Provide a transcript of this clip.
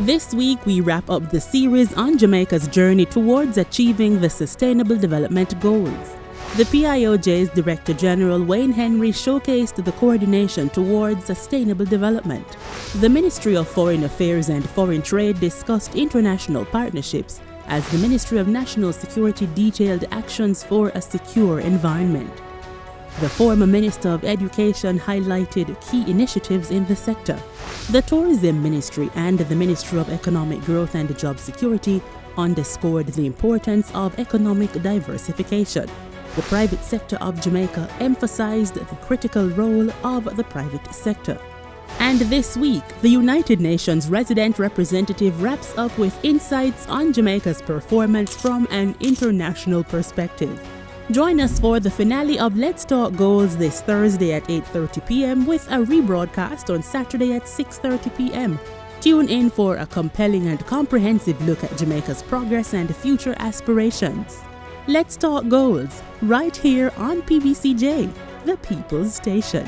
This week, we wrap up the series on Jamaica's journey towards achieving the Sustainable Development Goals. The PIOJ's Director General Wayne Henry showcased the coordination towards sustainable development. The Ministry of Foreign Affairs and Foreign Trade discussed international partnerships as the Ministry of National Security detailed actions for a secure environment. The former Minister of Education highlighted key initiatives in the sector. The Tourism Ministry and the Ministry of Economic Growth and Job Security underscored the importance of economic diversification. The private sector of Jamaica emphasized the critical role of the private sector. And this week, the United Nations resident representative wraps up with insights on Jamaica's performance from an international perspective. Join us for the finale of Let's Talk Goals this Thursday at 8:30 p.m. with a rebroadcast on Saturday at 6:30 p.m. Tune in for a compelling and comprehensive look at Jamaica's progress and future aspirations. Let's Talk Goals, right here on PBCJ, the People's Station.